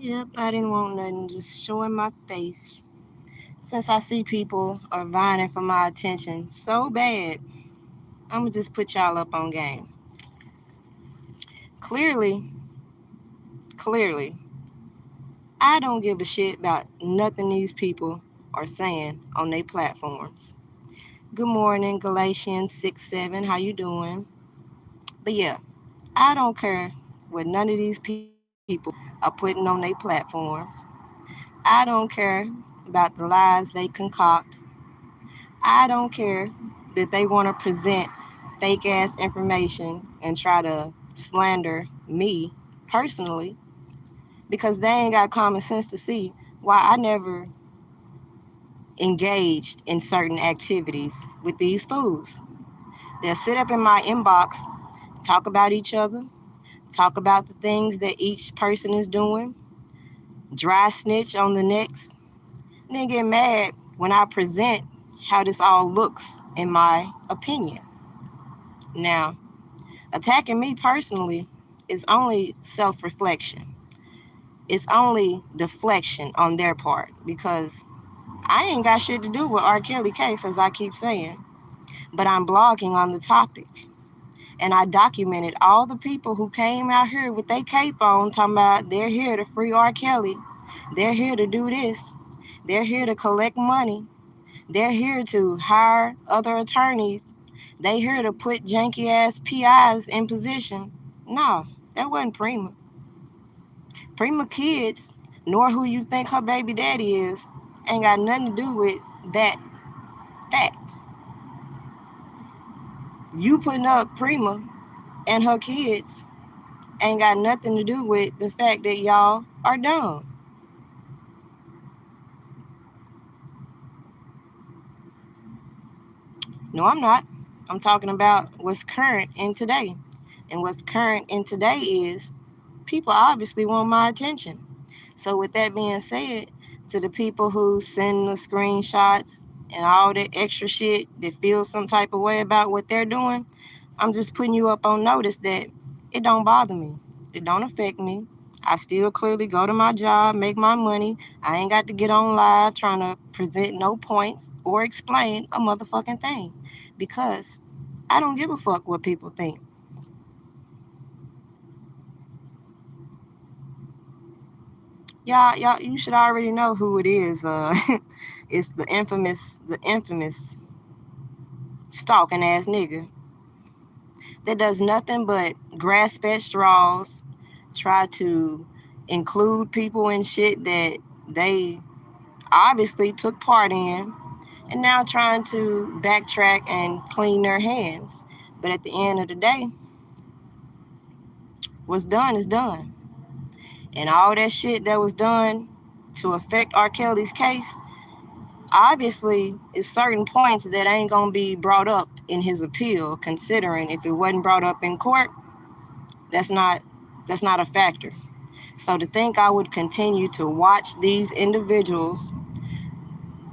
Yep, I didn't want nothing, just showing my face. Since I see people are vying for my attention so bad, I'ma just put y'all up on game. Clearly, clearly, I don't give a shit about nothing these people are saying on their platforms. Good morning, Galatians 6-7. How you doing? But yeah, I don't care what none of these people are putting on their platforms. I don't care about the lies they concoct. I don't care that they want to present fake ass information and try to slander me personally because they ain't got common sense to see why I never engaged in certain activities with these fools. They'll sit up in my inbox, talk about each other, talk about the things that each person is doing, dry snitch on the next, and then get mad when I present how this all looks in my opinion. Now, attacking me personally is only self reflection. It's only deflection on their part because I ain't got shit to do with R. Kelly case, as I keep saying. But I'm blogging on the topic. And I documented all the people who came out here with their cape on talking about they're here to free R. Kelly. They're here to do this. They're here to collect money. They're here to hire other attorneys. They here to put janky ass PIs in position. No, that wasn't Prima. Prima kids, nor who you think her baby daddy is, ain't got nothing to do with that fact. You putting up Prima and her kids ain't got nothing to do with the fact that y'all are dumb. No, I'm not. I'm talking about what's current in today. And what's current in today is people obviously want my attention. So with that being said, to the people who send the screenshots and all that extra shit that feel some type of way about what they're doing, I'm just putting you up on notice that it don't bother me. It don't affect me. I still clearly go to my job, make my money. I ain't got to get on live trying to present no points or explain a motherfucking thing because I don't give a fuck what people think. Y'all, you should already know who it is. It's the infamous stalking ass nigga that does nothing but grasp at straws, try to include people in shit that they obviously took part in, and now trying to backtrack and clean their hands. But at the end of the day, what's done is done. And all that shit that was done to affect R. Kelly's case, obviously, it's certain points that ain't gonna be brought up in his appeal, considering if it wasn't brought up in court, that's not a factor. So to think I would continue to watch these individuals,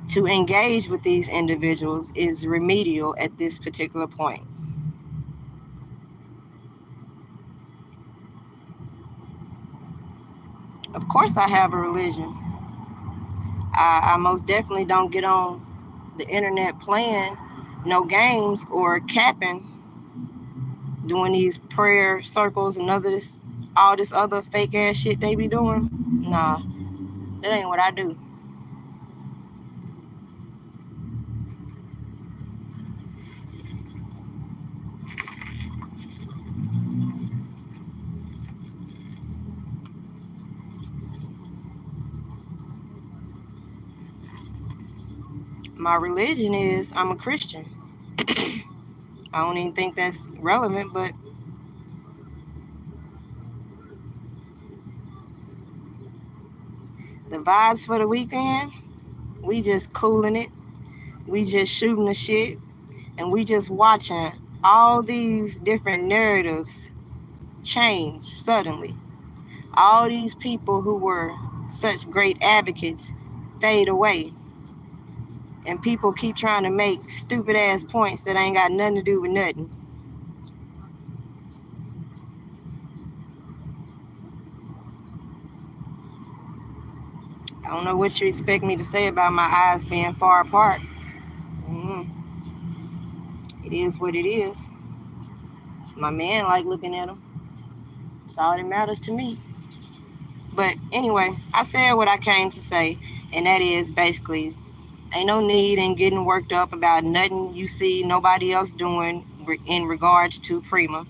to engage with these individuals, is remedial at this particular point. Of course, I have a religion. I most definitely don't get on the internet playing no games or capping, doing these prayer circles and all this other fake ass shit they be doing. Nah, that ain't what I do. My religion is I'm a Christian. I don't even think that's relevant, but the vibes for the weekend, we just cooling it. We just shooting the shit, and we just watching all these different narratives change suddenly. All these people who were such great advocates fade away, and people keep trying to make stupid ass points that ain't got nothing to do with nothing. don't know what you expect me to say about my eyes being far apart. It is what it is. My man like looking at them. That's all that matters to me. But anyway, I said what I came to say, and that is basically, ain't no need in getting worked up about nothing you see nobody else doing in regards to Prima.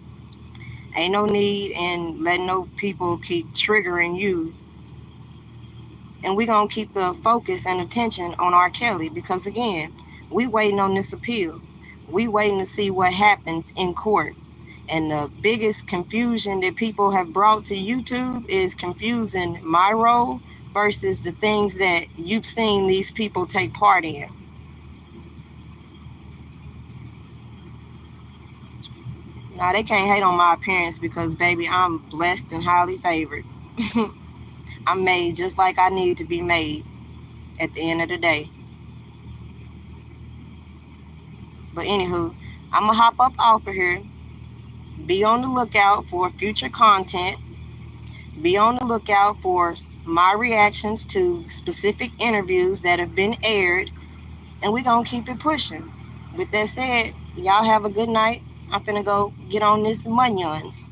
Ain't no need in letting no people keep triggering you. And we gonna keep the focus and attention on R. Kelly because again, we waiting on this appeal. We waiting to see what happens in court. And the biggest confusion that people have brought to YouTube is confusing my role versus the things that you've seen these people take part in. Now, they can't hate on my appearance because, baby, I'm blessed and highly favored. I'm made just like I need to be made at the end of the day. But anywho, I'm going to hop up off of here. Be on the lookout for future content. Be on the lookout for my reactions to specific interviews that have been aired. And we're going to keep it pushing. With that said, y'all have a good night. I'm finna go get on this Munions.